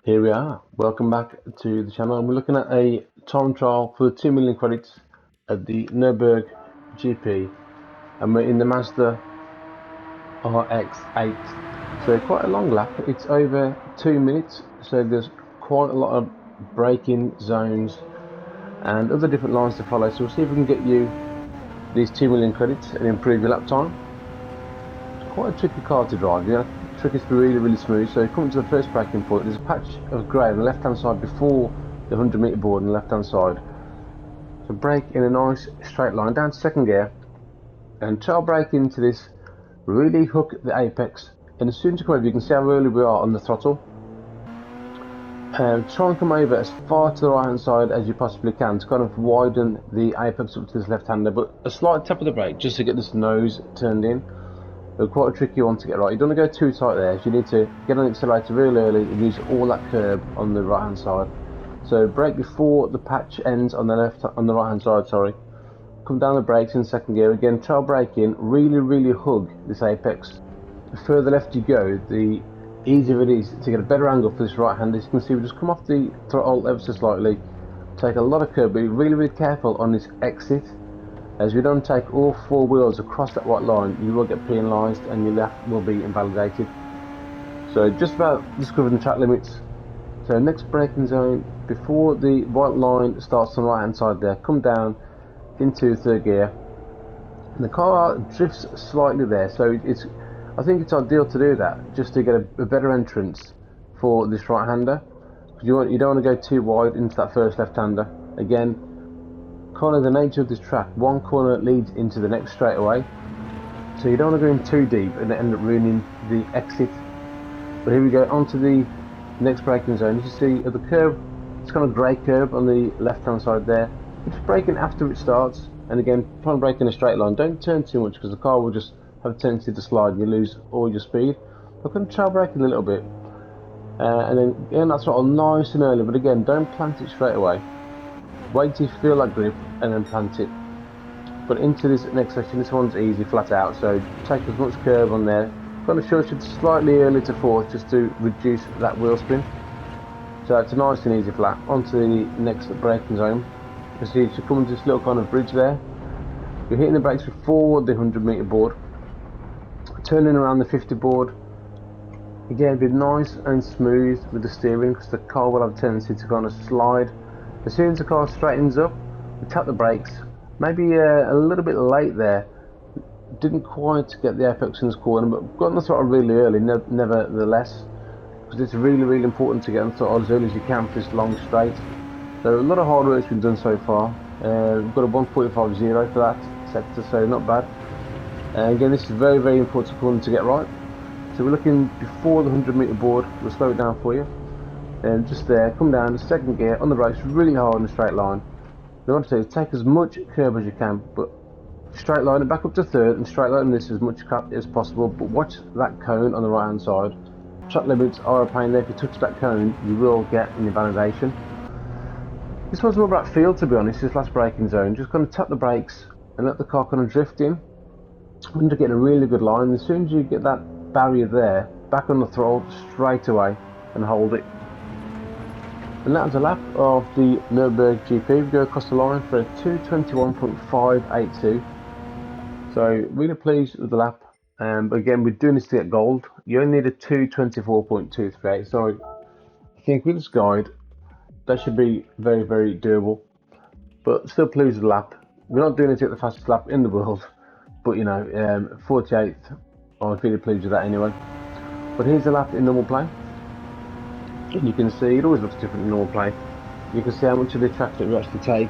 Here we are. Welcome back to the channel. And we're looking at a time trial for the 2 million credits at the Nurburgring GP, and we're in the Mazda RX-8. So quite a long lap. It's over 2 minutes. So there's quite a lot of braking zones and other different lines to follow. So we'll see if we can get you these 2 million credits and improve your lap time. It's quite a tricky car to drive. The trick is to be really smooth. So coming to the first braking point, there's a patch of grey on the left hand side before the 100-meter board on the left hand side. So brake in a nice straight line down to second gear and try brake into this, really hook the apex, and as soon as you come over you can see how early we are on the throttle. Try and come over as far to the right hand side as you possibly can to kind of widen the apex up to this left hander, but a slight tap of the brake just to get this nose turned in. But quite a tricky one to get right. You don't want to go too tight there, so you need to get on the accelerator real early and use all that curb on the right hand side. So brake before the patch ends on the right hand side, sorry. Come down the brakes in second gear again, try braking, really hug this apex. The further left you go, the easier it is to get a better angle for this right hand. As you can see, we just come off the throttle ever so slightly, take a lot of curb, but be really careful on this exit. As we don't take all four wheels across that white line, you will get penalised and your lap will be invalidated. So just about discovering the track limits. So next braking zone, before the white line starts on the right hand side there, come down into third gear. And the car drifts slightly there, so I think it's ideal to do that just to get a better entrance for this right hander. You don't want to go too wide into that first left hander. Again, kind of the nature of this track, one corner leads into the next straight away, so you don't want to go in too deep and end up ruining the exit. But here we go onto the next braking zone. As you see at the curb, it's kind of grey curb on the left hand side there. You're just braking after it starts, and again try and brake in a straight line. Don't turn too much because the car will just have a tendency to slide and you lose all your speed. I'm going to try braking a little bit, and then again that's all nice and early, but again don't plant it straight away. Wait till you feel that grip and then plant it. But into this next section, this one's easy, flat out, so take as much curve on there. Kind of short it slightly early to fourth just to reduce that wheel spin. So it's a nice and easy flat. Onto the next braking zone. You see you come into this little kind of bridge there. You're hitting the brakes before the 100-meter board. Turning around the 50 board. Again, be nice and smooth with the steering because the car will have a tendency to kind of slide. As soon as the car straightens up, we tap the brakes. Maybe a little bit late there. Didn't quite get the apex in this corner, but got on the throttle really early, nevertheless. Because it's really important to get on the throttle as early as you can for this long straight. So a lot of hard work's been done so far. We've got a 1.50 for that sector, so not bad. Again, this is very important corner to get right. So we're looking before the 100-meter board. We'll slow it down for you. And just there, come down to second gear on the brakes really hard in a straight line. What I want to do is take as much curb as you can, but straight line it back up to third and straight line this as much as possible, but watch that cone on the right hand side. Track limits are a pain there. If you touch that cone you will get an invalidation. This one's more about feel, to be honest, this last braking zone. Just kind of tap the brakes and let the car kind of drift in. And to get a really good line, as soon as you get that barrier there, back on the throttle straight away and hold it. And that was a lap of the Nurburgring GP. We go across the line for a 2:21.582. So really pleased with the lap. But again, we're doing this to get gold. You only need a 2:24.238. So I think with this guide, that should be very doable. But still pleased with the lap. We're not doing it to get the fastest lap in the world, but you know, 48th. I'm really pleased with that anyway. But here's the lap in normal play. And you can see it always looks different in normal play. You can see how much of the track that we actually take.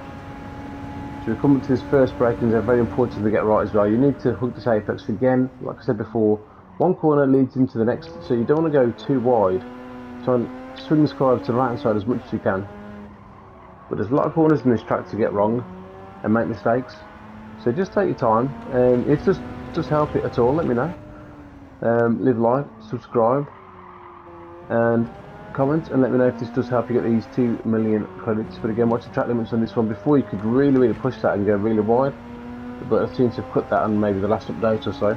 So we come up to this first braking zone, very important to get right as well. You need to hook this apex again, like I said before. One corner leads into the next, so you don't want to go too wide. Try and swing this car over to the right hand side as much as you can. But there's a lot of corners in this track to get wrong and make mistakes. So just take your time, and if this does help it at all, let me know. Leave a like, subscribe, and comment, and let me know if this does help you get these 2 million credits. But again, watch the track limits on this one. Before you could really push that and go really wide, but I've seen to cut that on maybe the last update or so.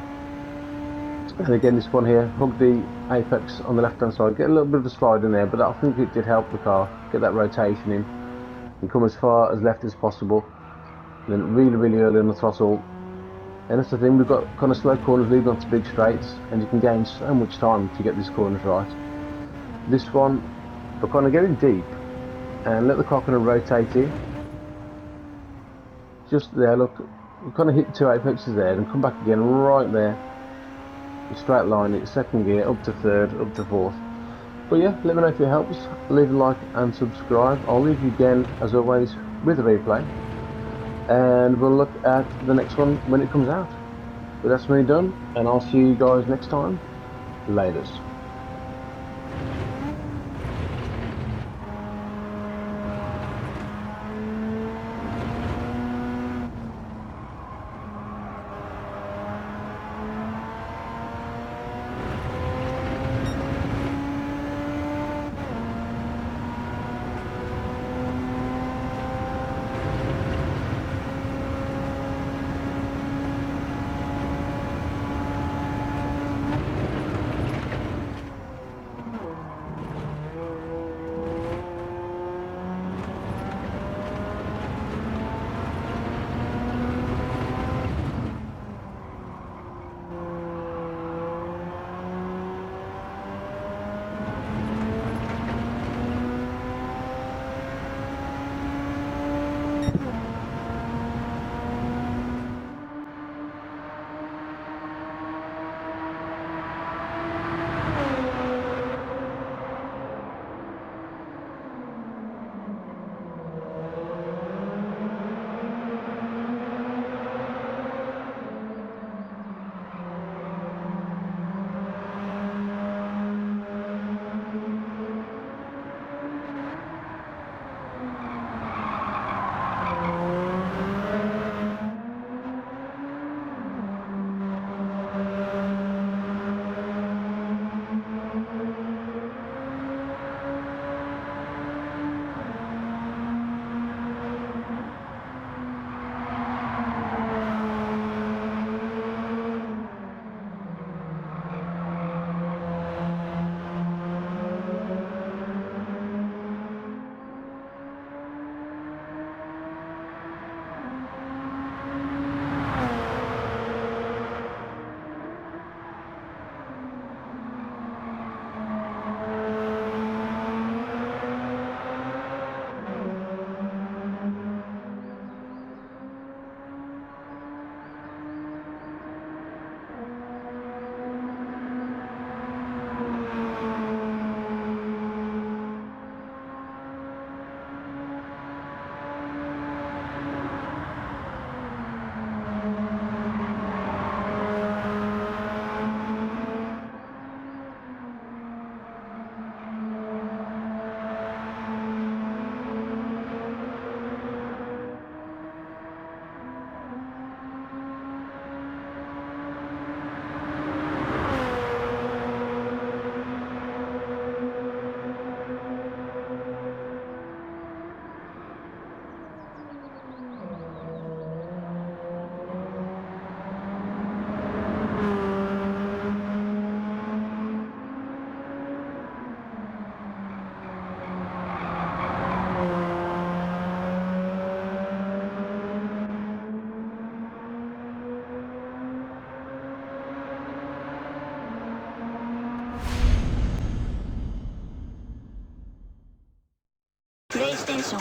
And again, this one here, hug the apex on the left hand side, get a little bit of a slide in there, but I think it did help the car get that rotation in and come as far as left as possible. And then really early on the throttle. And that's the thing, we've got kind of slow corners leading onto big straights, and you can gain so much time to get these corners right. This one, we're kind of getting deep, and let the car kind of rotate in. Just there, look, we kind of hit 2 apexes there, and come back again right there. Straight line it, second gear, up to third, up to fourth. But yeah, let me know if it helps. Leave a like and subscribe. I'll leave you again, as always, with a replay. And we'll look at the next one when it comes out. But that's me done, and I'll see you guys next time. Laters. PlayStation